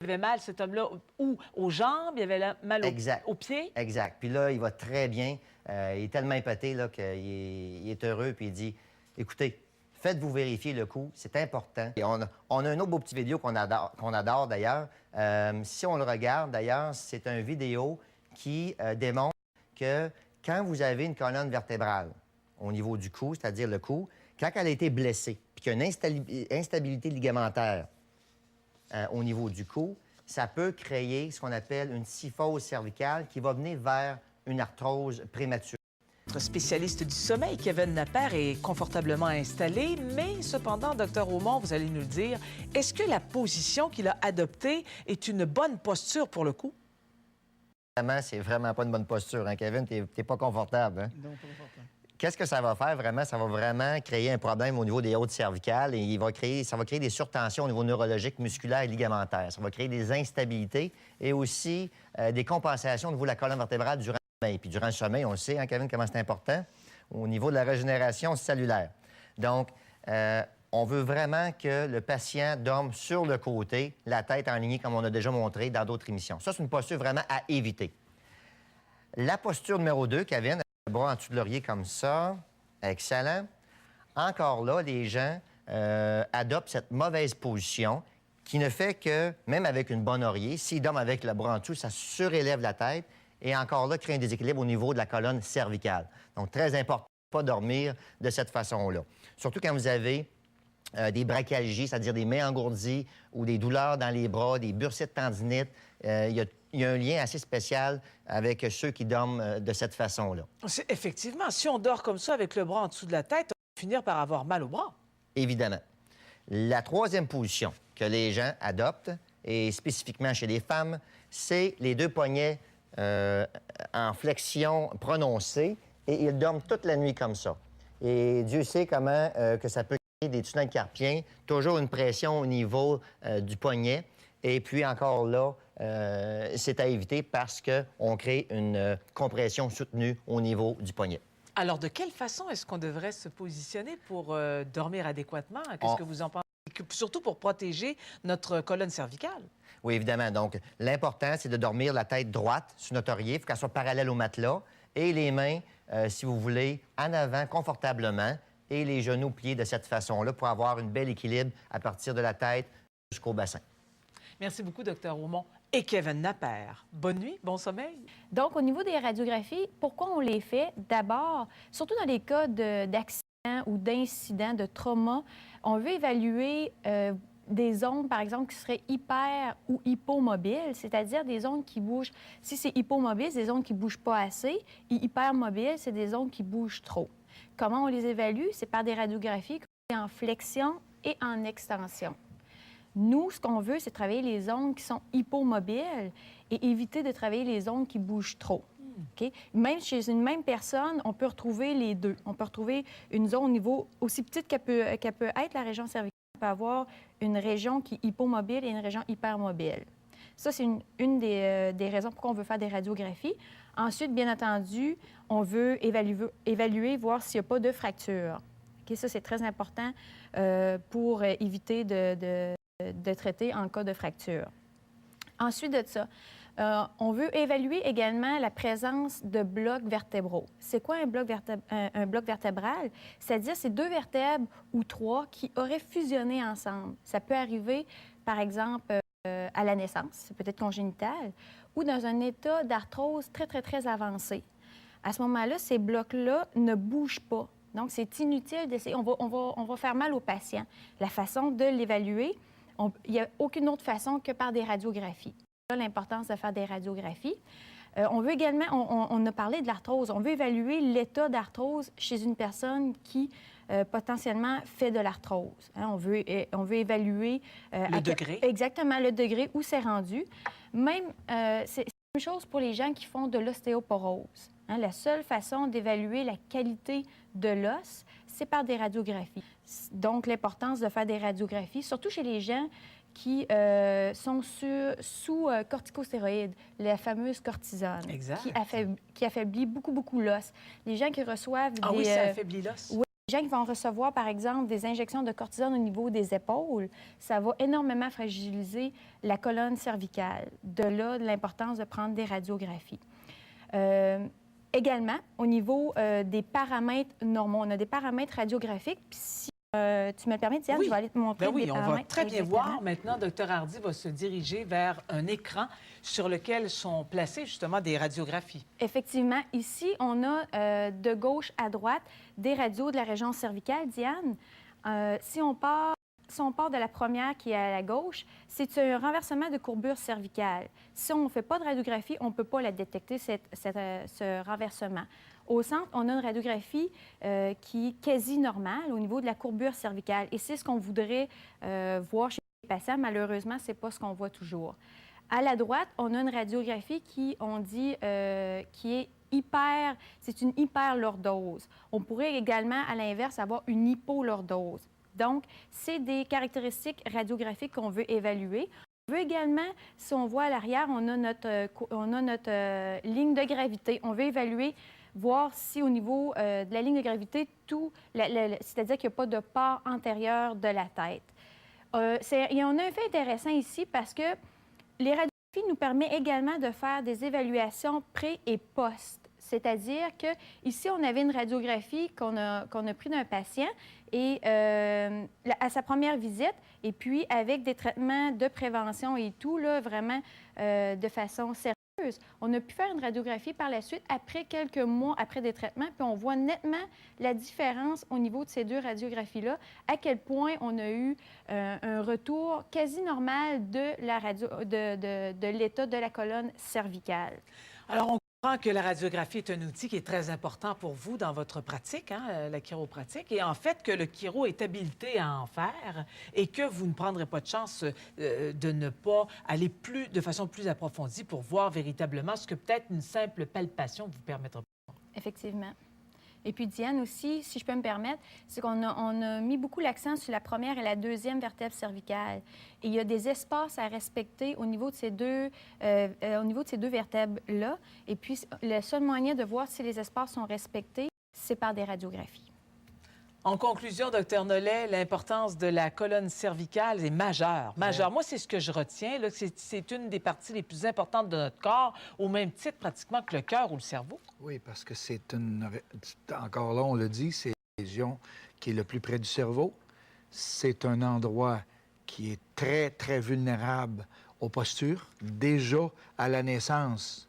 Il avait mal, cet homme-là, ou aux jambes, il avait mal aux pieds. Exact. Puis là, il va très bien. Il est tellement épaté là, qu'il est heureux. Puis il dit, écoutez, faites-vous vérifier le coup, c'est important. Et on a un autre beau petit vidéo qu'on adore d'ailleurs. Si on le regarde d'ailleurs, c'est une vidéo qui démontre que quand vous avez une colonne vertébrale au niveau du cou, c'est-à-dire le cou, quand elle a été blessée, puis qu'il y a une instabilité ligamentaire au niveau du cou, ça peut créer ce qu'on appelle une kyphose cervicale qui va venir vers une arthrose prématurée. Notre spécialiste du sommeil, Kevin Napper, est confortablement installé, mais cependant, Dr Aumont, vous allez nous le dire, est-ce que la position qu'il a adoptée est une bonne posture pour le cou? C'est vraiment pas une bonne posture, hein, Kevin? T'es pas confortable, hein? Non, pas confortable. Qu'est-ce que ça va faire vraiment? Ça va vraiment créer un problème au niveau des hautes cervicales et ça va créer des surtensions au niveau neurologique, musculaire et ligamentaire. Ça va créer des instabilités et aussi des compensations au niveau de la colonne vertébrale durant le sommeil. Puis durant le sommeil, on le sait, hein, Kevin, comment c'est important au niveau de la régénération cellulaire. Donc, on veut vraiment que le patient dorme sur le côté, la tête en ligne, comme on a déjà montré dans d'autres émissions. Ça, c'est une posture vraiment à éviter. La posture numéro 2, Kevin, le bras en dessous de l'oreiller comme ça. Excellent. Encore là, les gens adoptent cette mauvaise position qui ne fait que, même avec une bonne oreiller, s'ils dorment avec le bras en dessous, ça surélève la tête et encore là, crée un déséquilibre au niveau de la colonne cervicale. Donc, très important de ne pas dormir de cette façon-là. Surtout quand vous avez des brachialgies, c'est-à-dire des mains engourdies ou des douleurs dans les bras, des bursites tendinites. Il y a un lien assez spécial avec ceux qui dorment de cette façon-là. Effectivement, si on dort comme ça avec le bras en dessous de la tête, on va finir par avoir mal au bras. Évidemment. La troisième position que les gens adoptent, et spécifiquement chez les femmes, c'est les deux poignets en flexion prononcée et ils dorment toute la nuit comme ça. Et Dieu sait comment que ça peut créer des tunnels carpiens, toujours une pression au niveau du poignet. Et puis encore là, c'est à éviter parce qu'on crée une compression soutenue au niveau du poignet. Alors, de quelle façon est-ce qu'on devrait se positionner pour dormir adéquatement? Qu'est-ce que vous en pensez? Surtout pour protéger notre colonne cervicale. Oui, évidemment. Donc, l'important, c'est de dormir la tête droite sur notre oreiller. Il faut qu'elle soit parallèle au matelas. Et les mains, si vous voulez, en avant, confortablement. Et les genoux pliés de cette façon-là pour avoir un bel équilibre à partir de la tête jusqu'au bassin. Merci beaucoup, Dr Aumont. Et Kevin Napper. Bonne nuit, bon sommeil. Donc, au niveau des radiographies, pourquoi on les fait? D'abord, surtout dans les cas d'accidents ou d'incidents, de trauma, on veut évaluer des zones, par exemple, qui seraient hyper ou hypomobiles, c'est-à-dire des zones qui bougent. Si c'est hypomobile, c'est des zones qui ne bougent pas assez. Et hypermobile, c'est des zones qui bougent trop. Comment on les évalue? C'est par des radiographies en flexion et en extension. Nous, ce qu'on veut, c'est travailler les zones qui sont hypomobiles et éviter de travailler les zones qui bougent trop. Okay? Même chez une même personne, on peut retrouver les deux. On peut retrouver une zone au niveau aussi petite qu'elle peut être la région cervicale. On peut avoir une région qui est hypomobile et une région hypermobile. Ça, c'est une des raisons pourquoi on veut faire des radiographies. Ensuite, bien entendu, on veut évaluer voir s'il n'y a pas de fracture. Okay? Ça, c'est très important pour éviter de traiter en cas de fracture. Ensuite de ça, on veut évaluer également la présence de blocs vertébraux. C'est quoi un bloc vertébral? C'est-à-dire c'est deux vertèbres ou trois qui auraient fusionné ensemble. Ça peut arriver, par exemple, à la naissance, c'est peut-être congénital, ou dans un état d'arthrose très, très, très avancé. À ce moment-là, ces blocs-là ne bougent pas. Donc, c'est inutile d'essayer. On va faire mal au patient. La façon de l'évaluer, il n'y a aucune autre façon que par des radiographies. L'importance de faire des radiographies. On veut également, on a parlé de l'arthrose, on veut évaluer l'état d'arthrose chez une personne qui potentiellement fait de l'arthrose. Hein, on veut évaluer... le degré. Exactement, le degré où c'est rendu. Même, c'est la même chose pour les gens qui font de l'ostéoporose. Hein, la seule façon d'évaluer la qualité de l'os, c'est par des radiographies. Donc, l'importance de faire des radiographies, surtout chez les gens qui sont sous corticostéroïdes, la fameuse cortisone, qui affaiblit beaucoup, beaucoup l'os. Les gens qui reçoivent oui, ça affaiblit l'os. Oui, Les gens qui vont recevoir, par exemple, des injections de cortisone au niveau des épaules, ça va énormément fragiliser la colonne cervicale. De là, l'importance de prendre des radiographies. Également, au niveau des paramètres normaux, on a des paramètres radiographiques. Puis si tu me le permets, Diane, Oui. je vais aller te montrer Oui, des on va paramètres. très bien Exactement. voir. Maintenant, Dr Hardy va se diriger vers un écran sur lequel sont placées justement des radiographies. Effectivement, ici, on a de gauche à droite des radios de la région cervicale. Diane, si on part de la première qui est à la gauche, c'est un renversement de courbure cervicale. Si on ne fait pas de radiographie, on ne peut pas la détecter, ce renversement. Au centre, on a une radiographie qui est quasi normale au niveau de la courbure cervicale. Et c'est ce qu'on voudrait voir chez les patients. Malheureusement, ce n'est pas ce qu'on voit toujours. À la droite, on a une radiographie qui, on dit, qui est c'est une hyperlordose. On pourrait également, à l'inverse, avoir une hypolordose. Donc, c'est des caractéristiques radiographiques qu'on veut évaluer. On veut également, si on voit à l'arrière, on a notre ligne de gravité. On veut évaluer, voir si au niveau de la ligne de gravité, c'est-à-dire qu'il n'y a pas de part antérieure de la tête. Et on a un fait intéressant ici parce que les radiographies nous permettent également de faire des évaluations pré et post. C'est-à-dire qu'ici, on avait une radiographie qu'on a prise d'un patient et, à sa première visite, et puis avec des traitements de prévention et tout, là, vraiment de façon sérieuse. On a pu faire une radiographie par la suite, après quelques mois après des traitements, puis on voit nettement la différence au niveau de ces deux radiographies-là, à quel point on a eu un retour quasi normal de l'état de la colonne cervicale. Alors, on comprend que la radiographie est un outil qui est très important pour vous dans votre pratique, la chiropratique, et en fait que le chiro est habilité à en faire et que vous ne prendrez pas de chance de ne pas aller de façon plus approfondie pour voir véritablement ce que peut-être une simple palpation vous permettra. Effectivement. Et puis, Diane, aussi, si je peux me permettre, c'est qu'on a mis beaucoup l'accent sur la première et la deuxième vertèbre cervicale. Et il y a des espaces à respecter au niveau de ces deux vertèbres-là. Et puis, le seul moyen de voir si les espaces sont respectés, c'est par des radiographies. En conclusion, Dr Nollet, l'importance de la colonne cervicale est majeure. Majeure. Moi, c'est ce que je retiens. C'est une des parties les plus importantes de notre corps, au même titre pratiquement que le cœur ou le cerveau. Oui, parce que c'est encore là, on le dit, c'est la région qui est le plus près du cerveau. C'est un endroit qui est très, très vulnérable aux postures. Déjà, à la naissance,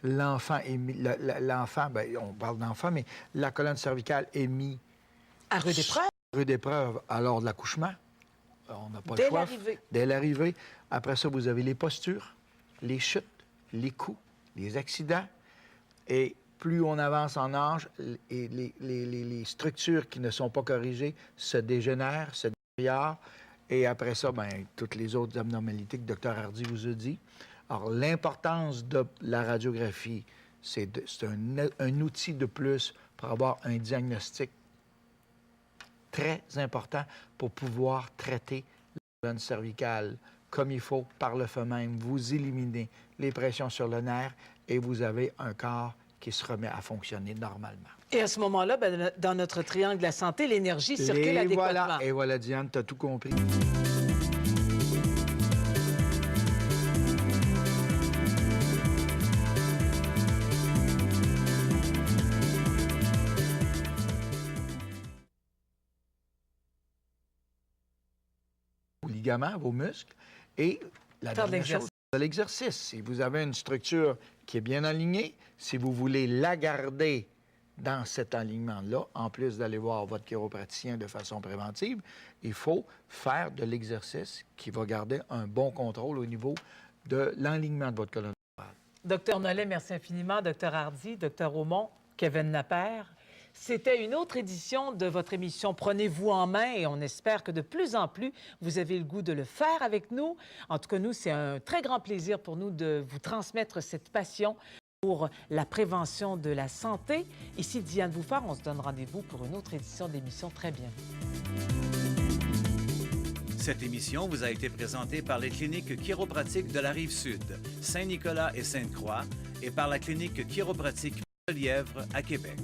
l'enfant, bien, on parle d'enfant, mais la colonne cervicale est mise à rude épreuve. Rude épreuve à l'heure de l'accouchement. On n'a pas Dès le choix. l'arrivée. Dès l'arrivée. Après ça, vous avez les postures, les chutes, les coups, les accidents. Et plus on avance en âge, et les structures qui ne sont pas corrigées se dégénèrent, se détériorent. Et après ça, bien, toutes les autres abnormalités que Dr Hardy vous a dit. Alors, l'importance de la radiographie, c'est un outil de plus pour avoir un diagnostic très important pour pouvoir traiter la colonne cervicale comme il faut par le fait même. Vous éliminez les pressions sur le nerf et vous avez un corps qui se remet à fonctionner normalement. Et à ce moment-là, bien, dans notre triangle de la santé, l'énergie circule adéquatement. Et voilà, Diane, tu as tout compris. Vos ligaments, vos muscles, et la dernière chose, de l'exercice. Si vous avez une structure qui est bien alignée, si vous voulez la garder dans cet alignement-là, en plus d'aller voir votre chiropraticien de façon préventive, il faut faire de l'exercice qui va garder un bon contrôle au niveau de l'enlignement de votre colonne vertébrale. Dr Nollet, merci infiniment. Dr Hardy, Dr Aumont, Kevin Lapeyre. C'était une autre édition de votre émission Prenez-vous en main et on espère que de plus en plus, vous avez le goût de le faire avec nous. En tout cas, nous, c'est un très grand plaisir pour nous de vous transmettre cette passion pour la prévention de la santé. Ici Diane Bouffard, on se donne rendez-vous pour une autre édition d'émission très bientôt. Cette émission vous a été présentée par les cliniques chiropratiques de la Rive-Sud, Saint-Nicolas et Sainte-Croix, et par la clinique chiropratique de Lièvre à Québec.